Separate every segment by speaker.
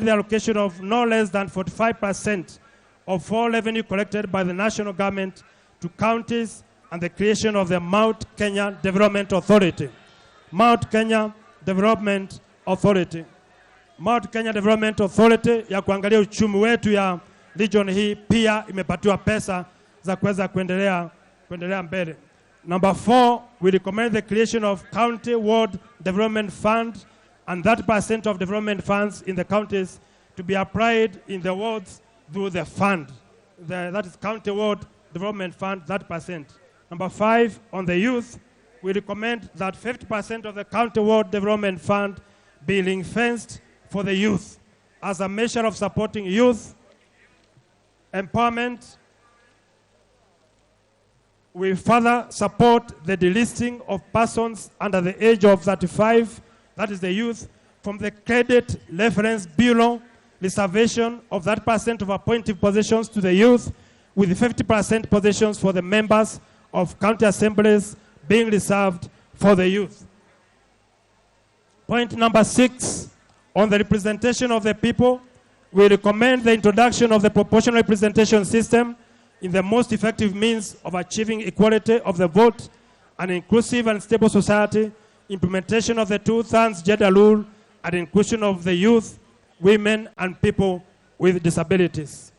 Speaker 1: the allocation of no less than 45% of all revenue collected by the national government to counties and the creation of the Mount Kenya Development Authority. Mount Kenya Development Authority. Mount Kenya Development Authority ya kuangalia uchumi wetu ya region hii pia imepatiwa pesa za kuweza kuendelea mbele. Number 4, we recommend the creation of County Ward Development Fund and 30% of development funds in the counties to be applied in the wards through the fund. That is County Ward Development Fund, 30%. Number 5, on the youth, we recommend that 50% of the County Ward Development Fund be ring-fenced for the youth as a measure of supporting youth empowerment. We further support the delisting of persons under the age of 35, that is the youth, from the Credit Reference Bureau, reservation of that percent of appointive positions to the youth, with 50% positions for the members of county assemblies being reserved for the youth. Point number 6, on the representation of the people, we recommend the introduction of the proportional representation system in the most effective means of achieving equality of the vote, an inclusive and stable society, implementation of the 2/3 gender rule, and inclusion of the youth, women, and people with disabilities.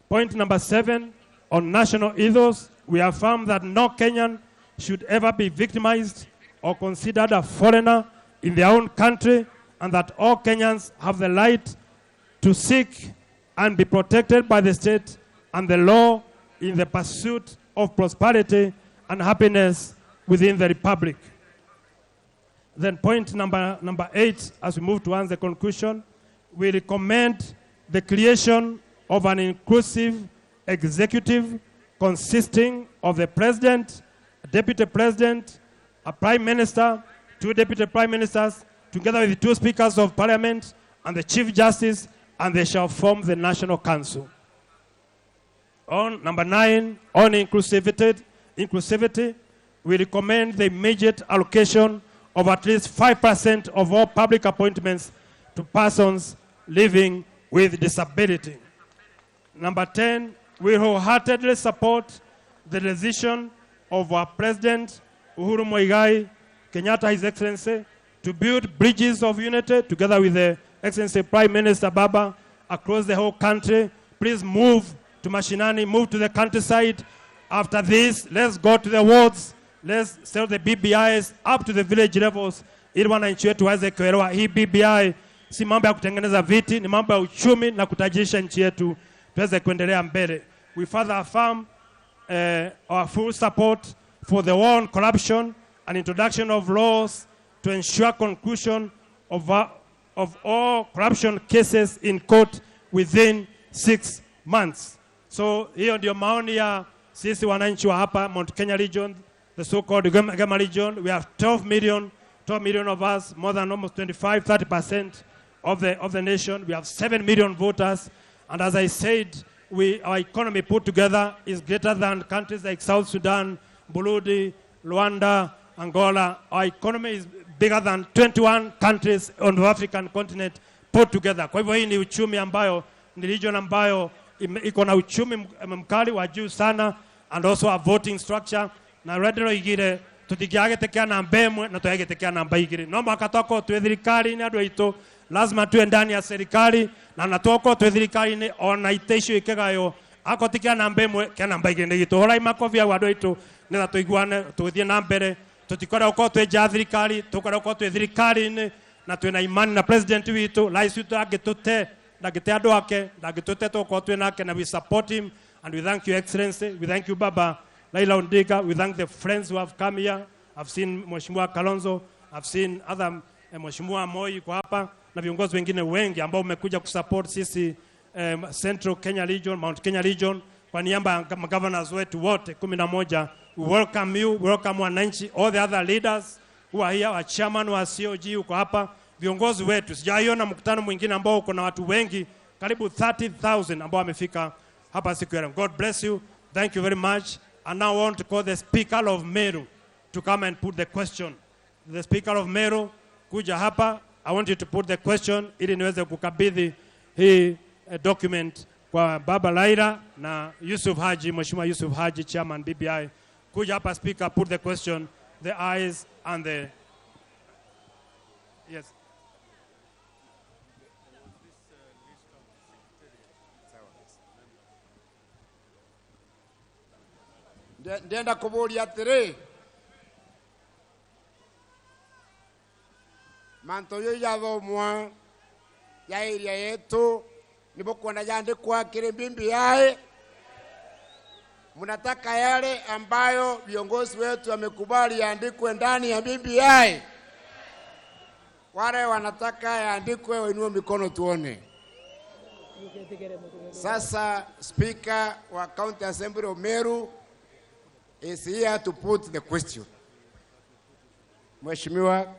Speaker 1: Point number 7, on national ethos, we affirm that no Kenyan should ever be victimized or considered a foreigner in their own country, and that all Kenyans have the right to seek and be protected by the state and the law in the pursuit of prosperity and happiness within the republic. Then point number 8, as we move towards the conclusion, we recommend the creation of an inclusive executive consisting of the president, a deputy president, a prime minister, 2 deputy prime ministers, together with 2 speakers of parliament and the chief justice, and they shall form the National Council. On number 9, on inclusivity, we recommend the immediate allocation of at least 5% of all public appointments to persons living with disability. Number 10, we wholeheartedly support the decision of our President Uhuru Muigai Kenyatta, His Excellency, to build bridges of unity together with the Excellency Prime Minister Baba across the whole country. Please move to Mashinani, move to the countryside. After this, let's go to the wards. Let's sell the BBIs up to the village levels. Ili wananchi wetu waweze kuelewa hii BBI si mambo ya kutengeneza viti, ni mambo ya uchumi na kutajirisha nchi yetu tuweze kuendelea mbele. We further affirm our full support for the war on corruption and introduction of laws to ensure conclusion of all corruption cases in court within 6 months. So hiyo ndio maoni ya sisi wananchi wa hapa Mount Kenya region, the so-called Gema region. We have 12 million of us, more than almost 25-30% of the nation. We have 7 million voters, and as I said, our economy put together is greater than countries like South Sudan, Burundi, Rwanda, Angola. Our economy is bigger than 21 countries on the African continent put together. Kwa hivyo hii ni uchumi ambayo ni region ambayo iko na uchumi mkali wa juu sana, and also a voting structure na redero igire tutigiage tekea namba 1 na tuyage tekea namba 2. No makatoko twe thirikari ni andu aitu lazima tuwe ndani ya serikali na natoko twe thirikari ni ona itesho ikegayo akotikia namba 1 kia namba 2 ni gitu hora imakovia wadu aitu ni na tuiguane tuthie na mbere tutikora uko twe ja thirikari tukora uko twe thirikari ni na twe na imani na president witu rais witu agitute ndagite andu ake ndagitute tuko twe nake na we support him, and we thank you Excellency, we thank you Baba Raila Odinga, we thank the friends who have come here. I've seen Mheshimiwa Kalonzo, I've seen other Mheshimiwa Moi yuko hapa na viongozi wengine wengi ambao umekuja kusupport sisi Central Kenya region, Mount Kenya region. Kwa niaba ya governors wetu wote 11, we welcome you, we welcome wananchi, all the other leaders who are here, our chairman wa COG uko hapa, viongozi wetu. Sijaiona mkutano mwingine ambao uko na watu wengi, karibu 30,000 ambao wamefika hapa siku ya leo. God bless you. Thank you very much. And now I want to call the Speaker of Meru to come and put the question. The Speaker of Meru, kuja hapa I want you to put the question ili niweze kukabidhi hii document kwa Baba Laira na Yusuf Haji, Mheshimiwa Yusuf Haji, Chairman BBI. Kuja hapa speaker, put the question, the ayes and the... Yes.
Speaker 2: Ndienda kuburia atiri manto yo yathomwa ya area yetu nibokuona yandikwa kiri BBI. Mnataka yale ambayo viongozi wetu wamekubali yaandikwe ndani ya BBI? Wale wanataka yaandikwe wainue mikono tuone. Sasa Speaker wa County Assembly of Meru is here to put the question. Mheshimiwa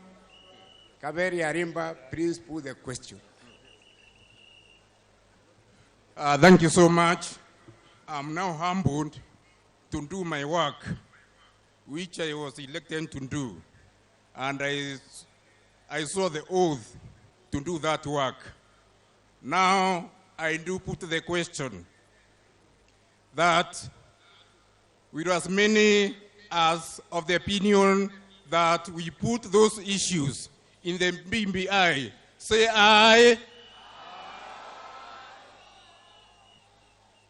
Speaker 2: Kaveri Arimba, please put the question.
Speaker 3: Thank you so much. I'm now humbled to do my work, which I was elected to do. And I saw the oath to do that work. Now, I do put the question that we are as many as of the opinion that we put those issues in the BBI. Say aye.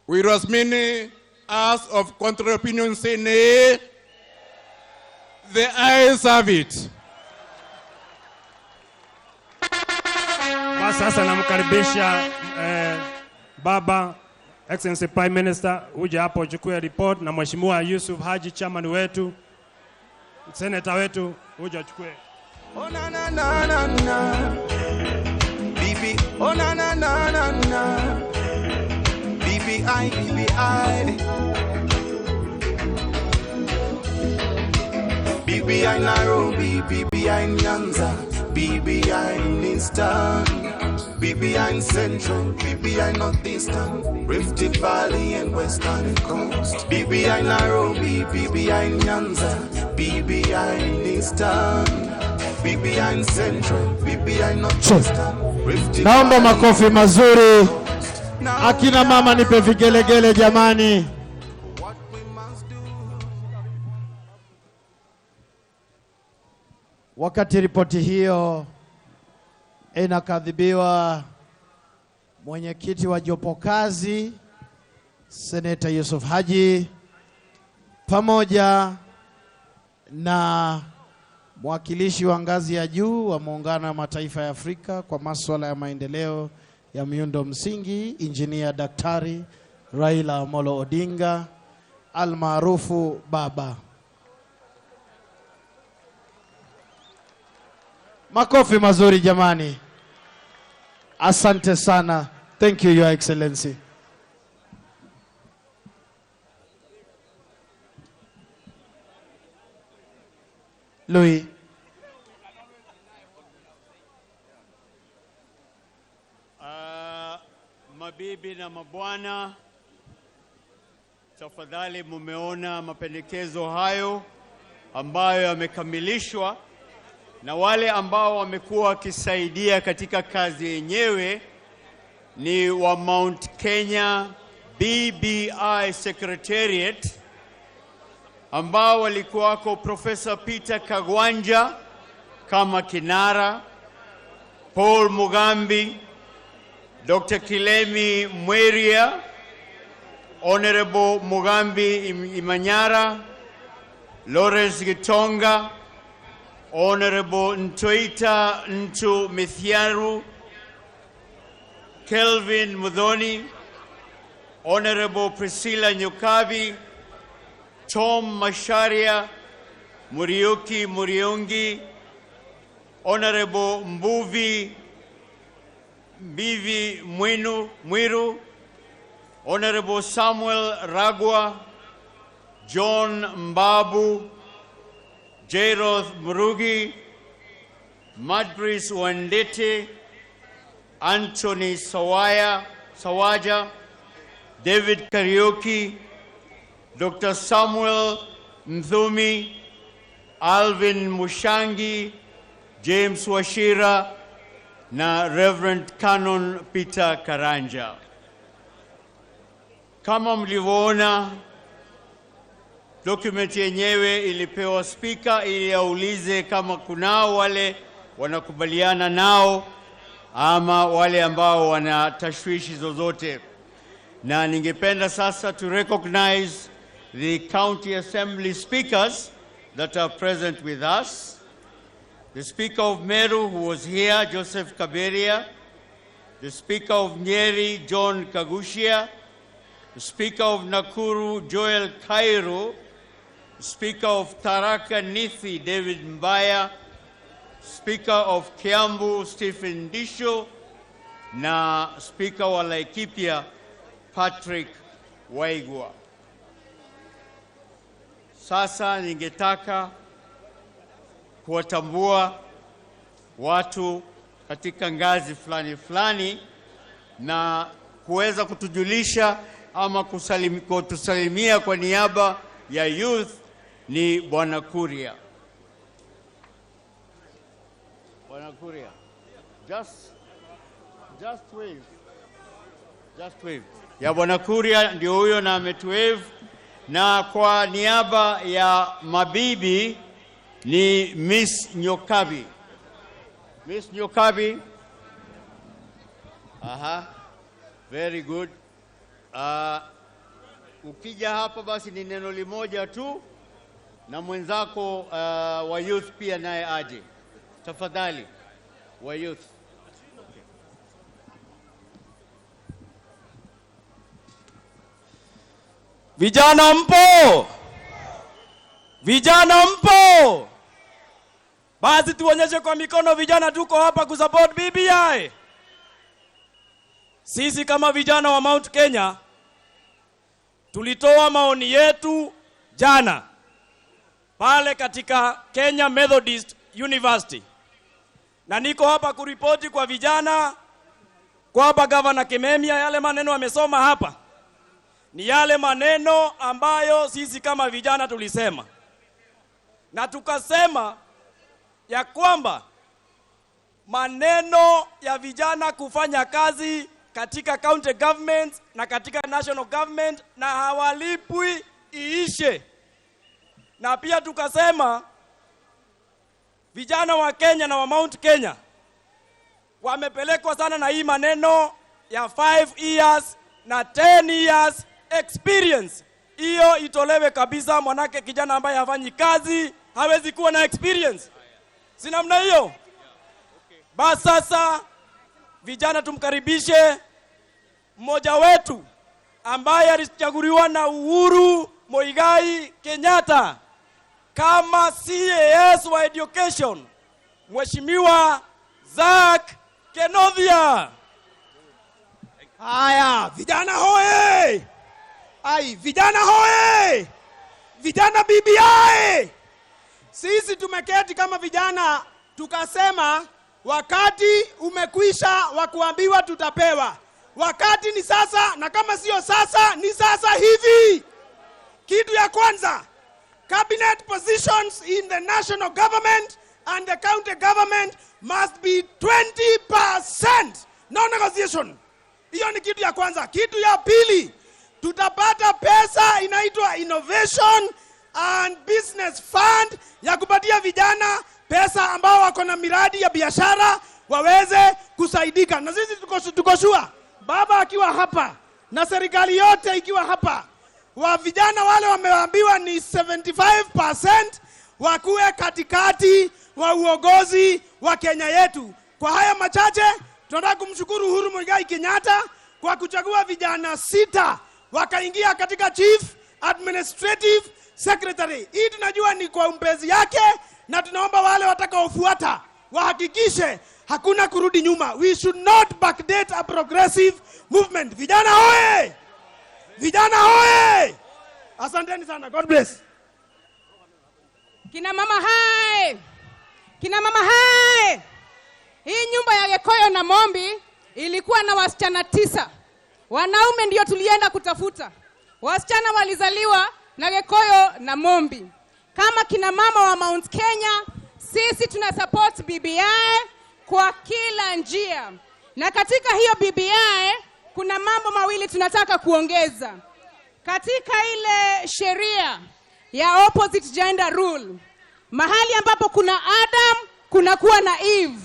Speaker 3: We are as many as of contrary opinion say nay. The ayes have it.
Speaker 1: Sasa namkaribisha Baba Excellency Prime Minister uje hapo uchukue report, na Mheshimiwa Yusuf Haji, chairman wetu, senator wetu, uje uchukue.
Speaker 4: Oh na na na na na BB, oh na na na na na BBI, BBI BBI Nairobi, BBI Nyanza, BBI Eastern, BBI Central, BBI Northeastern, Rift Valley and Western Coast, BBI Nairobi, BBI Nyanza, BBI Eastern, BBI Central, BBI Northeastern, Rift Valley.
Speaker 5: Naomba makofi mazuri. Akina mama nipe vigelegele jamani. Wakati ripoti hiyo inakadhibiwa, mwenyekiti wa jopo kazi Senator Yusuf Haji pamoja na mwakilishi wa ngazi ya juu wa Muungano wa Mataifa ya Afrika kwa masuala ya maendeleo ya miundo msingi, Injinia Daktari Raila Amolo Odinga almaarufu Baba. Makofi mazuri jamani. Asante sana. Thank you, Your Excellency. Louis.
Speaker 6: Mabibi na mabwana, tafadhali mumeona mapendekezo hayo ambayo yamekamilishwa na wale ambao wamekuwa wakisaidia katika kazi yenyewe ni wa Mount Kenya BBI Secretariat ambao walikuwako Professor Peter Kagwanja kama kinara, Paul Mugambi, Dr. Kilemi Mweria, Honorable Mugambi Imanyara, Lawrence Gitonga, Honorable Ntoita Ntu Mithiaru, Kelvin Mudhoni, Honorable Priscilla Nyukavi, Tom Masharia, Muriuki Muriungi, Honorable Mbuvi Bivi Mwiru, Honorable Samuel Ragwa, John Mbabu, Jairoth Murugi, Madbris Wandete, Anthony Sawaja, David Kariuki, Dr. Samuel Mthumi, Alvin Mushangi, James Washira, na Reverend Canon Peter Karanja. Kama mlivyoona, document yenyewe ilipewa speaker ili aulize kama kunao wale wanakubaliana nao ama wale ambao wana tashwishi zozote. Na ningependa sasa to recognize the county assembly speakers that are present with us. The Speaker of Meru, who was here, Joseph Kaberia. The Speaker of Nyeri, John Kagushia. The Speaker of Nakuru, Joel Cairo. The Speaker of Tharaka Nithi, David Mbaya. Speaker of Kiambu, Stephen Disho. Na Speaker wa Laikipia, Patrick Waigwa. Sasa ningetaka kuwatambua watu katika ngazi fulani fulani na kuweza kutujulisha ama kutusalimia kwa niaba ya youth ni Bwana Kuria. Bwana Kuria, just wave. Just wave. Ya Bwana Kuria ndio huyo na ametuwave. Na kwa niaba ya mabibi ni Miss Nyokabi. Miss Nyokabi. Aha. Very good. Ukija hapa basi ni neno limoja tu na mwenzako wa youth pia naye aje. Tafadhali wa youth.
Speaker 7: Vijana mpo? Vijana mpo? Basi tuonyeshe kwa mikono vijana tuko hapa kusupport BBI. Sisi kama vijana wa Mount Kenya tulitoa maoni yetu jana pale katika Kenya Methodist University. Na niko hapa kuripoti kwa vijana kwamba Governor Kimemia yale maneno amesoma hapa ni yale maneno ambayo sisi kama vijana tulisema. Na tukasema ya kwamba maneno ya vijana kufanya kazi katika county government na katika national government na hawalipwi iishe. Na pia tukasema vijana wa Kenya na wa Mount Kenya wamepelekwa sana na hii maneno ya 5 years na 10 years experience. Hiyo itolewe kabisa, mwanake kijana ambaye hafanyi kazi hawezi kuwa na experience. Si namna hiyo? Basi sasa vijana tumkaribishe mmoja wetu ambaye alichaguliwa na Uhuru Muigai Kenyatta kama CAS wa education, Mheshimiwa Zack Kenothia.
Speaker 8: Haya, vijana hoye! Vijana hoye! Vijana BBI! Sisi tumeketi kama vijana tukasema wakati umekwisha wa kuambiwa tutapewa. Wakati ni sasa, na kama sio sasa ni sasa hivi. Kitu ya kwanza, cabinet positions in the national government and the county government must be 20%. No negotiation. Hiyo ni kitu ya kwanza. Kitu ya pili, tutapata pesa inaitwa Innovation and Business Fund ya kupatia vijana pesa ambao wako na miradi ya biashara waweze kusaidika. Na sisi tuko sure baba akiwa hapa na serikali yote ikiwa hapa, wa vijana wale wameambiwa ni 75% wakuwe katikati wa uongozi wa Kenya yetu. Kwa haya machache tunataka kumshukuru Uhuru Muigai Kenyatta kwa kuchagua vijana 6 wakaingia katika Chief Administrative Secretary. Hii tunajua ni kwa umpezi yake, na tunaomba wale watakaofuata wahakikishe hakuna kurudi nyuma. We should not backdate a progressive movement. Vijana hoye! Vijana hoye! Asanteni sana. God bless.
Speaker 9: Kina mama hai! Kina mama hai! Hii nyumba ya Gekoyo na Mombi ilikuwa na wasichana 9. Wanaume ndio tulienda kutafuta. Wasichana walizaliwa na Gekoyo na Mombi. Kama kina mama wa Mount Kenya, sisi tuna support BBI kwa kila njia. Na katika hiyo BBI kuna mambo mawili tunataka kuongeza. Katika ile sheria ya opposite gender rule, mahali ambapo kuna Adam kunakuwa na Eve.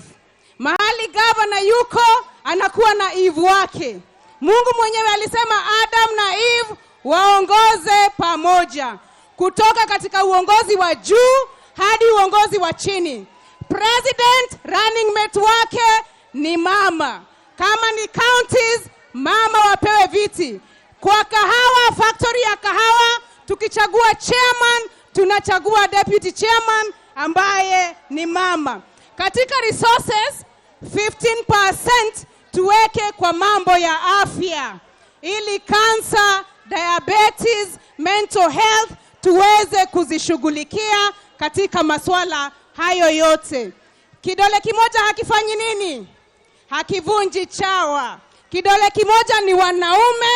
Speaker 9: Mahali governor yuko anakuwa na Eve wake. Mungu mwenyewe alisema Adam na Eve waongoze pamoja, kutoka katika uongozi wa juu hadi uongozi wa chini. President running mate wake ni mama. Kama ni counties, mama wapewe viti. Kwa kahawa, factory ya kahawa, tukichagua chairman, tunachagua deputy chairman ambaye ni mama. Katika resources, 15% tuweke kwa mambo ya afya, ili cancer, diabetes, mental health tuweze kuzishughulikia katika masuala hayo yote. Kidole kimoja hakifanyi nini? Hakivunji chawa. Kidole kimoja ni wanaume,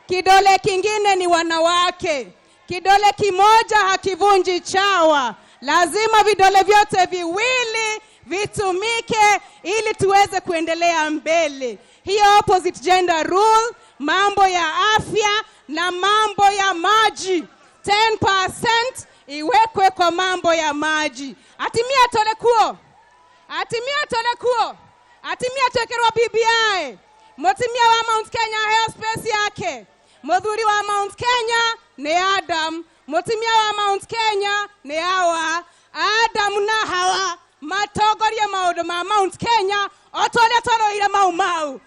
Speaker 9: kidole kingine ni wanawake. Kidole kimoja hakivunji chawa. Lazima vidole vyote viwili vitumike ili tuweze kuendelea mbele. Hiyo opposite gender rule, mambo ya afya na mambo ya maji, 10% iwekwe kwa mambo ya maji. Atimia tolekuo. Atimia tolekuo. Atimia tekerwa BBI. Motimia wa Mount Kenya airspace yake. Modhuri wa Mount Kenya ni Adam. Motimia wa Mount Kenya ni Hawa. Adam na Hawa matogoria maudo ma Mount Kenya otole tolo ira mau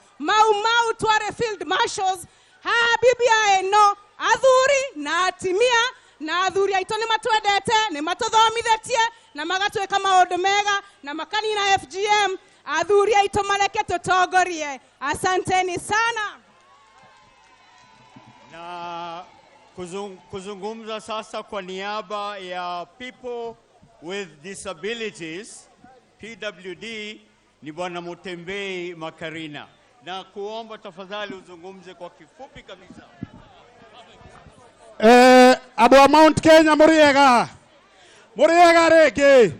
Speaker 9: tware field marshals ha BBI no athuri na atimia na athuri aitå nä matwendete nä matåthomithetie na magatwä maå mega na makani na FGM athuri aitå mareke tåtongorie. Asanteni sana.
Speaker 6: Na kuzungumza sasa kwa niaba ya people with disabilities PWD ni Bwana Mutembei Makarina, na kuomba tafadhali uzungumze kwa kifupi kabisa.
Speaker 10: Abo Mount Kenya muriega rege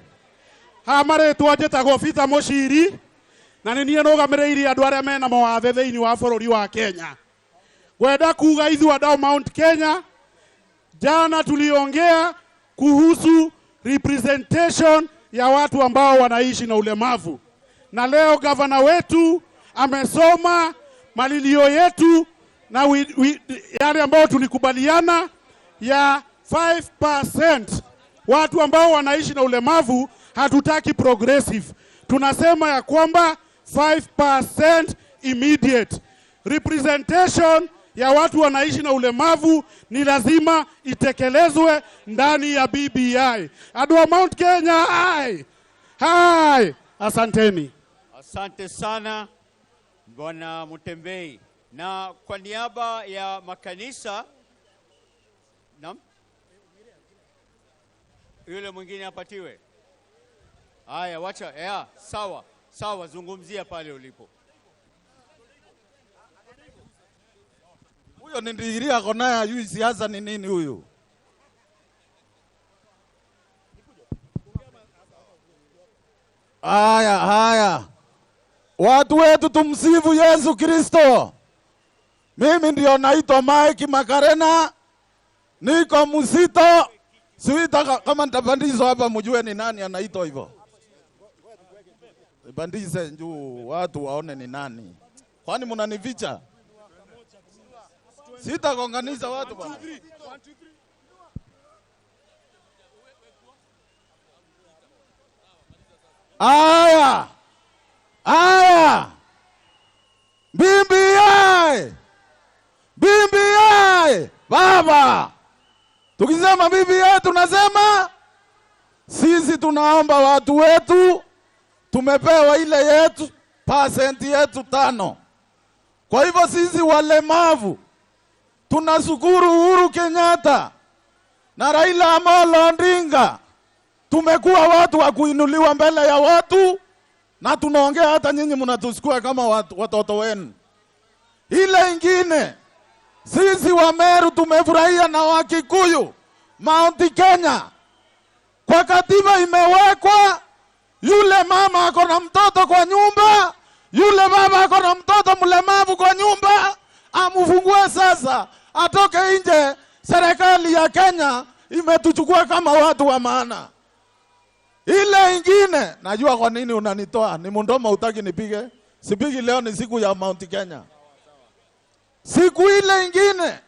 Speaker 10: ha mare twaje tago fita mushiri na ni nie nugamiriri andu aria mena mawathe thiini wa bururi wa Kenya. Gwenda kuga ithu andau Mount Kenya, jana tuliongea kuhusu representation ya watu ambao wanaishi na ulemavu, na leo gavana wetu amesoma malilio yetu na yale ambao tulikubaliana ya 5% watu ambao wanaishi na ulemavu. Hatutaki progressive, tunasema ya kwamba 5% immediate representation ya watu wanaishi na ulemavu ni lazima itekelezwe ndani ya BBI. Adwa Mount Kenya hai. Asanteni.
Speaker 6: Asante sana Bwana Mutembei. Na kwa niaba ya makanisa, naam, yule mwingine apatiwe. Haya, wacha sawa, zungumzia pale ulipo.
Speaker 11: Huyo ni ndigiria kona ya siasa ni nini huyo? Haya. Watu wetu tumsifu Yesu Kristo. Mimi ndio naitwa Mike Makarena. Niko Musito. Siwita kama nitabandizo hapa mjue ni nani anaitwa hivyo. Bandize njoo watu waone ni nani. Kwani mnanificha? Sitagonganisha watu bwana. Aya. BBI. Baba. Tukisema BBI tunasema sisi tunaomba watu wetu, tumepewa ile yetu pasenti yetu 5. Kwa hivyo sisi walemavu tunashukuru Uhuru Kenyatta na Raila Amolo Odinga. Tumekuwa watu wa kuinuliwa mbele ya watu, na tunaongea hata nyinyi mnatusikua kama watoto wenu. Ile ingine, sisi wa Meru tumefurahia na Wakikuyu Mount Kenya. Kwa katiba imewekwa Yule mama ako na mtoto kwa nyumba, yule baba ako na mtoto mlemavu kwa nyumba, amufungue sasa, atoke nje. Serikali ya Kenya imetuchukua kama watu wa maana. Ile ingine, najua kwa nini unanitoa, ni mundoma utaki nipige. Sipigi leo, ni siku ya Mount Kenya. Siku ile ingine,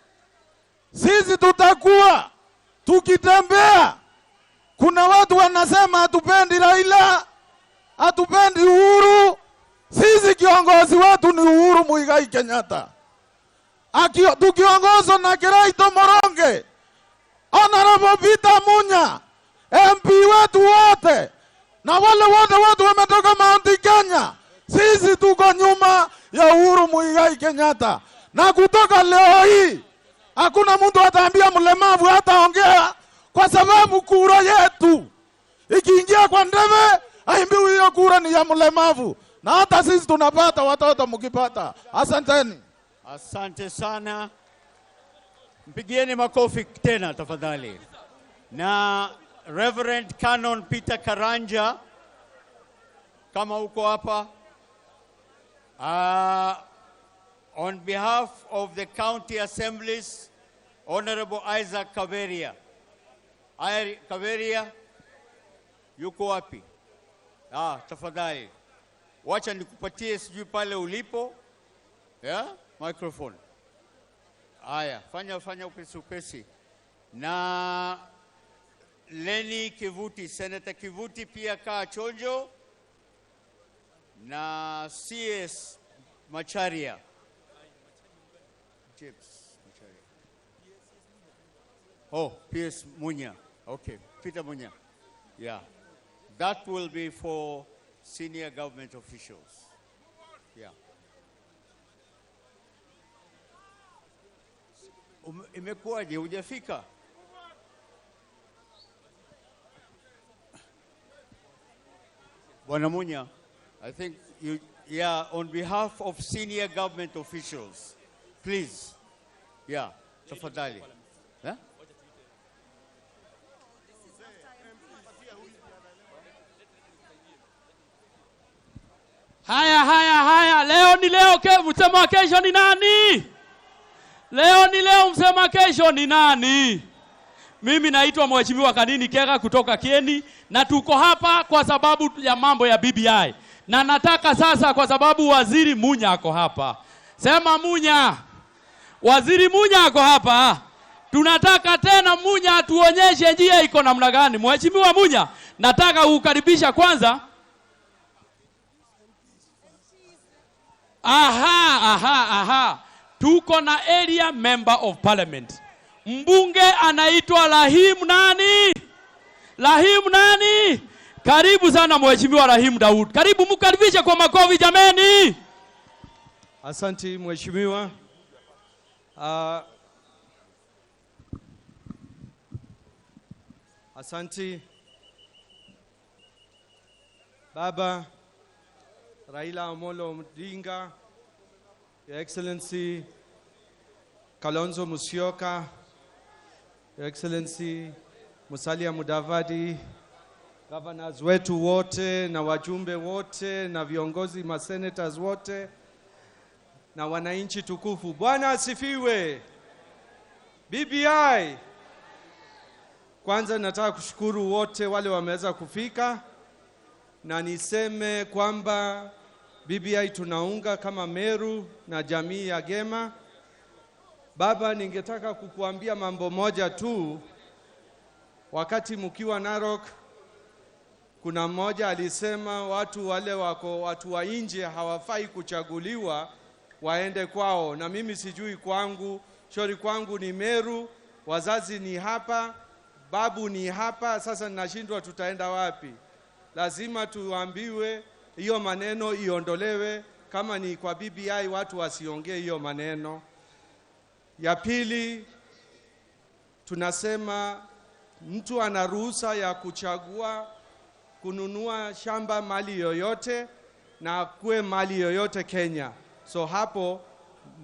Speaker 11: sisi tutakuwa tukitembea. Kuna watu wanasema hatupendi Raila, hatupendi Uhuru. Sisi kiongozi wetu ni Uhuru Muigai Kenyatta. Tukiongozwa na Kiraito Moronge, Honorable Peter Munya, MP wetu wote, na wale wote wametoka Mount Kenya. Sisi tuko nyuma ya Uhuru Muigai Kenyatta. Na kutoka leo hii, hakuna mtu ataambia mlemavu hataongea, kwa sababu kura yetu ikiingia kwa ndebe, haimbiwi hiyo kura ni ya mlemavu. Na hata sisi tunapata, watoto mkipata. Asanteni.
Speaker 6: Asante sana. Mpigieni makofi tena tafadhali. Na Reverend Canon Peter Karanja, kama uko hapa, on behalf of the county assemblies, Honorable Isaac Kaveria. Kaveria, yuko wapi? Tafadhali. Wacha nikupatie sijui pale ulipo. Microphone. Aya, fanya upesi. Na Lenny Kivuti, Senator Kivuti pia kaa chonjo. Na CS Macharia. Chips Macharia. PS Munya. Okay, Peter Munya. Yeah. That will be for senior government officials. Yeah. Imekuwaje hujafika? Bwana Munya, I think you, on behalf of senior government officials, please. Tafadhali.
Speaker 12: Haya, leo ni leo, msema kesho ni nani? Leo ni leo, msema kesho ni nani? Mimi naitwa Mheshimiwa Kanini Kega kutoka Kieni, na tuko hapa kwa sababu ya mambo ya BBI. Na nataka sasa, kwa sababu Waziri Munya ako hapa. Sema Munya. Waziri Munya ako hapa. Tunataka tena Munya tuonyeshe njia iko namna gani. Mheshimiwa Munya, nataka kukaribisha kwanza. Tuko na area member of parliament. Mbunge anaitwa Rahim nani? Rahim nani? Karibu sana Mheshimiwa Rahim Daud. Karibu, mkaribishe kwa makofi jameni.
Speaker 13: Asante Mheshimiwa. Asante Baba Raila Amolo Odinga, Your Excellency Kalonzo Musyoka, Your Excellency Musalia Mudavadi, governors wetu wote na wajumbe wote na viongozi masenators wote na wananchi tukufu. Bwana asifiwe. BBI. Kwanza nataka kushukuru wote wale wameweza kufika, na niseme kwamba BBI tunaunga kama Meru na jamii ya Gema. Baba, ningetaka kukuambia mambo moja tu. Wakati mkiwa Narok, kuna mmoja alisema watu wale watu wa nje hawafai kuchaguliwa, waende kwao. Na mimi sijui kwangu, shori kwangu ni Meru, wazazi ni hapa, babu ni hapa, sasa ninashindwa tutaenda wapi? Lazima tuambiwe hiyo maneno iondolewe. Kama ni kwa BBI watu wasiongee hiyo maneno. Ya pili, tunasema mtu ana ruhusa ya kuchagua kununua shamba mali yoyote na kuwe mali yoyote Kenya. So hapo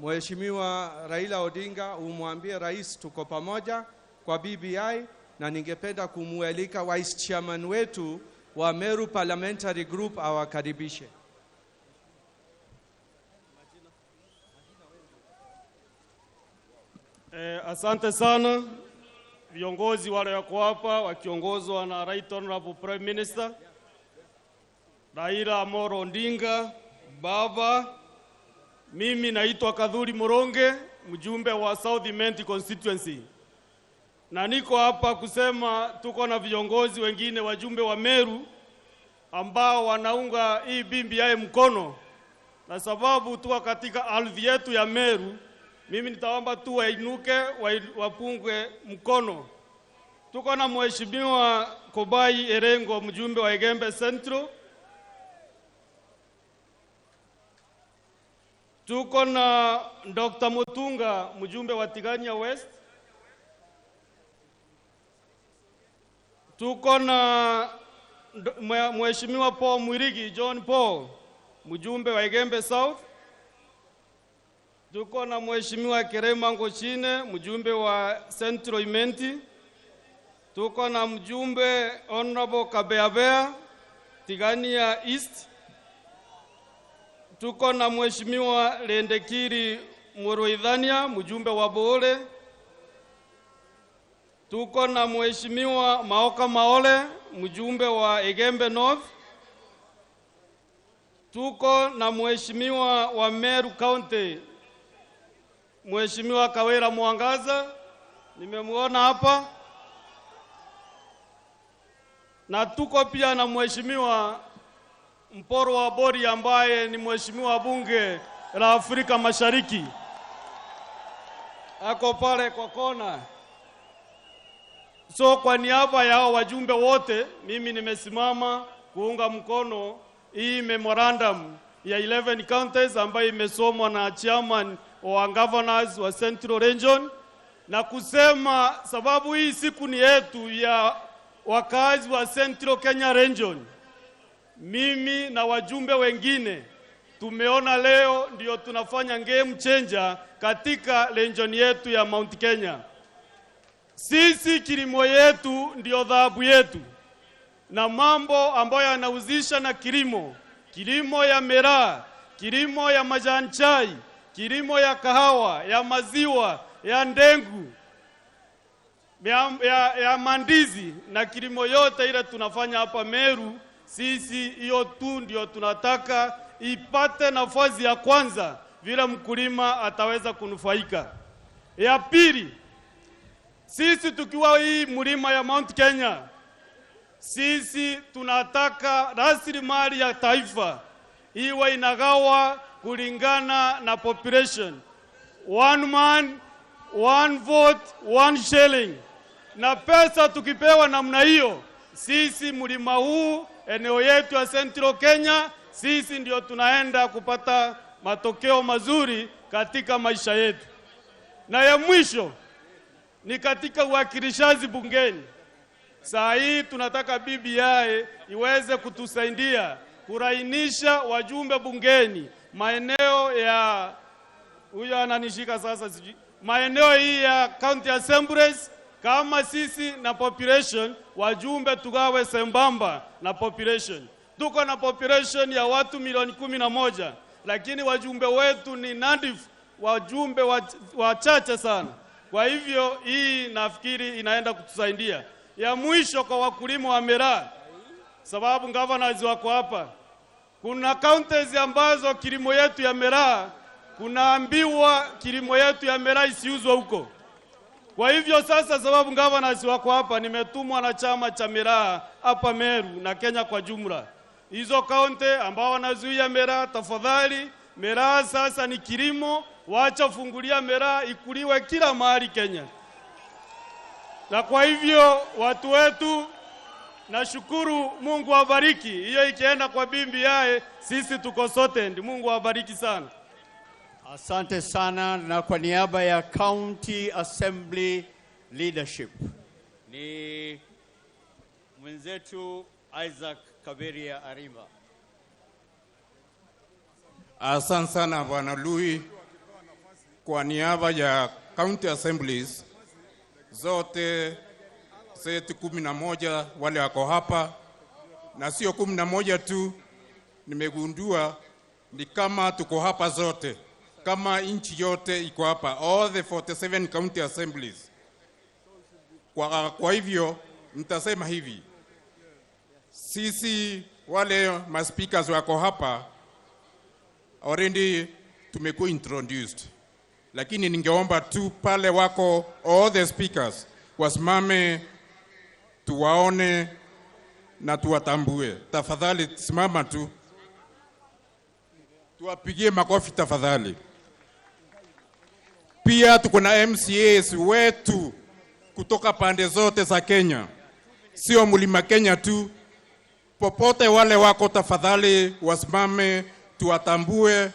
Speaker 13: Mheshimiwa Raila Odinga umwambie rais tuko pamoja kwa BBI, na ningependa kumualika vice chairman wetu wa Meru Parliamentary Group awakaribishe.
Speaker 14: Asante sana viongozi wale wako hapa wakiongozwa na Right Honorable Prime Minister Raila Amolo Odinga. Baba, mimi naitwa Kadhuri Muronge, mjumbe wa South Imenti constituency, na niko hapa kusema tuko na viongozi wengine wajumbe wa Meru ambao wanaunga hii BBI mkono, na sababu tuwa katika ardhi yetu ya Meru, mimi nitaomba tu wainuke wapungwe mkono. Tuko na Mheshimiwa Kobai Erengo, mjumbe wa Igembe Central. Tuko na Dr. Mutunga, mjumbe wa Tigania West. Tuko na Mheshimiwa Paul Mwirigi, John Paul, mjumbe wa Igembe South. Tuko na Mheshimiwa Kerema Ngochine, mjumbe wa Central Imenti. Tuko na mjumbe Honorable Kabeabea, Tigania East. Tuko na Mheshimiwa Lendekiri Muruidhania, mjumbe wa Boole. Tuko na Mheshimiwa Maoka Maole, mjumbe wa Igembe North. Tuko na Mheshimiwa wa Meru County, Mheshimiwa Kawera Mwangaza, nimemuona hapa. Na tuko pia na Mheshimiwa Mporo wa Bori ambaye ni Mheshimiwa bunge la Afrika Mashariki. Ako pale kwa kona. So kwa niaba ya wajumbe wote, mimi nimesimama kuunga mkono hii memorandum ya 11 counties ambayo imesomwa na chairman wa governors wa Central Region, na kusema sababu hii siku ni yetu ya wakazi wa Central Kenya Region. Mimi na wajumbe wengine tumeona leo ndio tunafanya game changer katika region yetu ya Mount Kenya. Sisi kilimo yetu ndio dhahabu yetu, na mambo ambayo yanahusisha na kilimo ya miraa, kilimo ya majani chai, kilimo ya kahawa, ya maziwa, ya ndengu, ya mandizi na kilimo yote ile tunafanya hapa Meru. Sisi hiyo tu ndio tunataka ipate nafasi ya kwanza, vile mkulima ataweza kunufaika. Ya pili, sisi tukiwa hii mlima ya Mount Kenya, sisi tunataka rasilimali ya taifa iwe inagawa kulingana na population. 1 man, 1 vote, 1 shilling. Na pesa tukipewa namna hiyo, sisi mlima huu, eneo yetu ya Central Kenya, sisi ndio tunaenda kupata matokeo mazuri katika maisha yetu. Na ya mwisho ni katika uwakilishaji bungeni. Saa hii tunataka BBI iweze kutusaidia kurainisha wajumbe bungeni maeneo ya huyo ananishika sasa maeneo hii ya county assemblies. Kama sisi na population wajumbe tugawe sembamba na population. Tuko na population ya watu milioni 11, lakini wajumbe wetu ni nadifu, wajumbe wachache sana. Kwa hivyo hii nafikiri inaenda kutusaidia. Ya mwisho kwa wakulima wa miraa, sababu governors wako hapa, kuna counties ambazo kilimo yetu ya miraa kunaambiwa kilimo yetu ya miraa isiuzwe huko. Kwa hivyo sasa, sababu governors wako hapa, nimetumwa na chama cha miraa hapa Meru na Kenya kwa jumla. Hizo county ambao wanazuia miraa, tafadhali, miraa sasa ni kilimo, wacha fungulia miraa ikuliwe kila mahali Kenya. Na kwa hivyo watu wetu, nashukuru, Mungu awabariki. Hiyo ikienda kwa BBI, sisi tuko sote, Mungu awabariki sana.
Speaker 6: Asante sana. Na kwa niaba ya County Assembly Leadership ni mwenzetu Isaac Kaberia Arimba.
Speaker 3: Asante sana Bwana Lui. Kwa niaba ya County Assemblies zote zetu 11 wale wako hapa, na sio 11 tu. Nimegundua ni kama tuko hapa zote, kama nchi yote iko hapa, all the 47 county assemblies. Kwa hivyo nitasema hivi, sisi wale speakers wako hapa already tumekuwa introduced, lakini ningeomba tu pale wako all the speakers wasimame tuwaone na tuwatambue. Tafadhali simama tu, tuwapigie makofi tafadhali. Pia tuko na MCAs wetu kutoka pande zote za Kenya, sio Mlima Kenya tu. Popote wale wako, tafadhali wasimame tuwatambue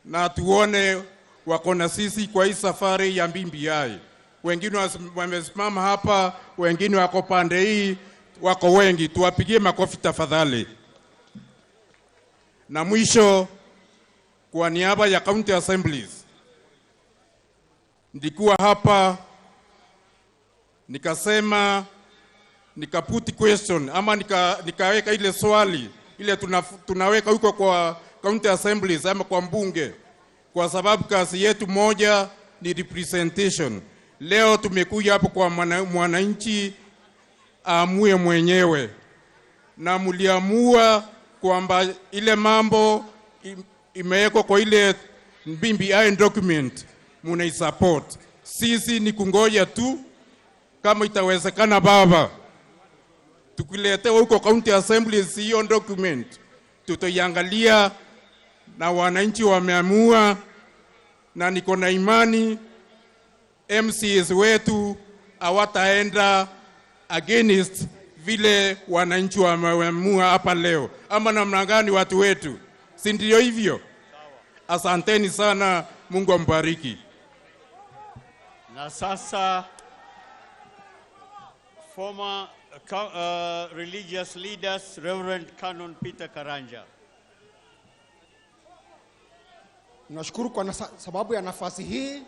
Speaker 3: na tuone wako na sisi kwa hii safari ya BBI. Wengine wamesimama hapa, wengine wako pande hii, wako wengi. Tuwapigie makofi tafadhali. Na mwisho, kwa niaba ya county assemblies, ndikuwa hapa nikasema, nikaputi question ama nikaweka ile swali ile tunaweka huko kwa county assemblies ama kwa mbunge, kwa sababu kazi yetu moja ni representation. Leo tumekuja hapo kwa mwananchi amue mwenyewe, na mliamua kwamba ile mambo imewekwa kwa ile BBI document munaisupport. Sisi ni kungoja tu kama itawezekana baba tukiletewa huko county assemblies hiyo document, tutaiangalia na wananchi wameamua, na niko na imani MCs wetu hawataenda against vile wananchi wameamua hapa leo. Ama namna gani watu wetu? Si ndio hivyo? Asanteni sana, Mungu ambariki.
Speaker 6: Na sasa former religious leaders, Reverend Canon Peter Karanja.
Speaker 15: Nashukuru kwa sababu ya nafasi hii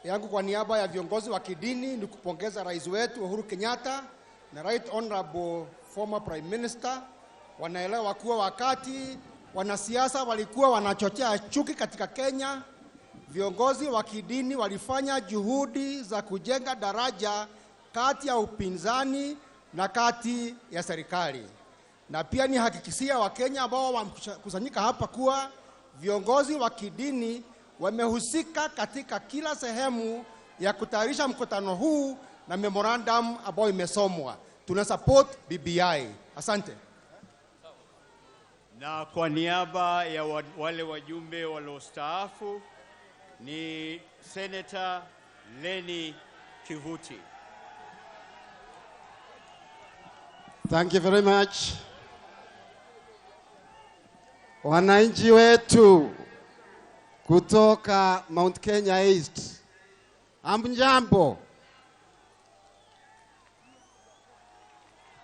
Speaker 15: yangu. Kwa niaba ya viongozi wa kidini ni kupongeza rais wetu Uhuru Kenyatta na Right Honorable former Prime Minister. Wanaelewa kuwa wakati wanasiasa walikuwa wanachochea chuki katika Kenya, viongozi wa kidini walifanya juhudi za kujenga daraja kati ya upinzani na kati ya serikali. Na pia ni hakikisia Wakenya ambao wamekusanyika hapa kuwa viongozi wa kidini wamehusika katika kila sehemu ya kutayarisha mkutano huu na memorandum ambayo imesomwa. Tuna support BBI. Asante.
Speaker 6: Na kwa niaba ya wale wajumbe waliostaafu ni Senator Lenny Kivuti.
Speaker 16: Thank you very much. Wananchi wetu kutoka Mount Kenya East, hamjambo.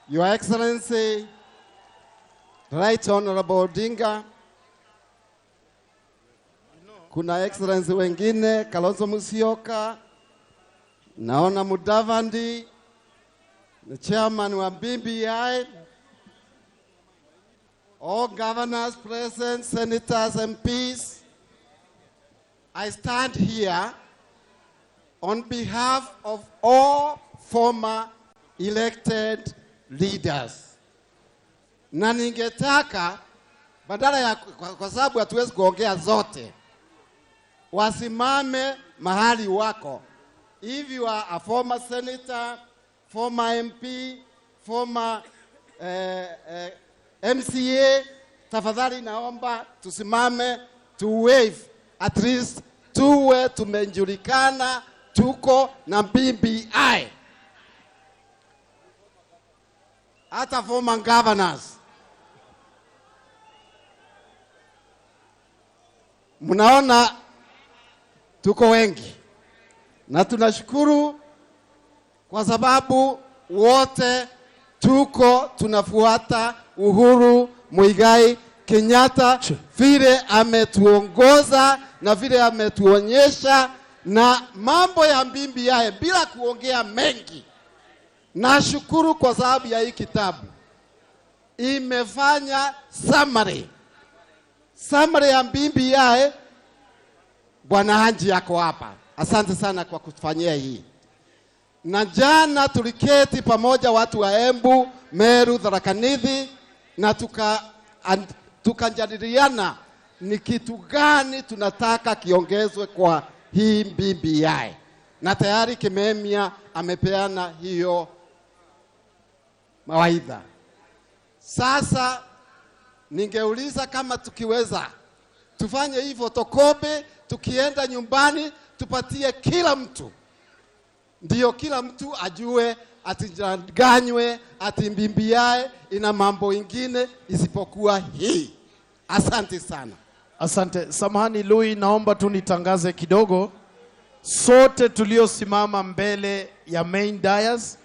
Speaker 16: Your Excellency Right Honorable Odinga, kuna excellency wengine, Kalonzo Musyoka, naona Mudavadi, the chairman wa BBI, all governors present, senators, MPs. I stand here on behalf of all former elected leaders. Na ningetaka badala ya, kwa sababu hatuwezi kuongea zote, wasimame mahali wako. If you are a former senator, former MP, former MCA, tafadhali naomba tusimame to wave, at least tuwe tumejulikana tuko na BBI. Hata former governors, mnaona tuko wengi, na tunashukuru kwa sababu wote tuko tunafuata Uhuru Muigai Kenyatta vile ametuongoza na vile ametuonyesha, na mambo ya BBI bila kuongea mengi, Nashukuru kwa sababu ya hii kitabu imefanya summary ya BBI. Bwana Haji yako hapa, asante sana kwa kutufanyia hii. Na jana tuliketi pamoja watu wa Embu, Meru, Tharaka Nithi na tukajadiliana ni kitu gani tunataka kiongezwe kwa hii BBI, na tayari Kimemia amepeana hiyo mawaidha. Sasa ningeuliza kama tukiweza tufanye hii fotokopi, tukienda nyumbani tupatie kila mtu, ndio kila mtu ajue atijanganywe ati BBI ina mambo ingine isipokuwa hii. Asante sana.
Speaker 5: Asante. Samahani Lui, naomba tu nitangaze kidogo. Sote tuliosimama mbele ya main dais,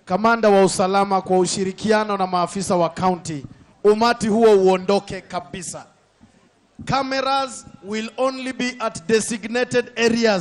Speaker 5: kamanda wa usalama kwa ushirikiano na maafisa wa county, umati huo uondoke kabisa. Cameras will only be at designated areas.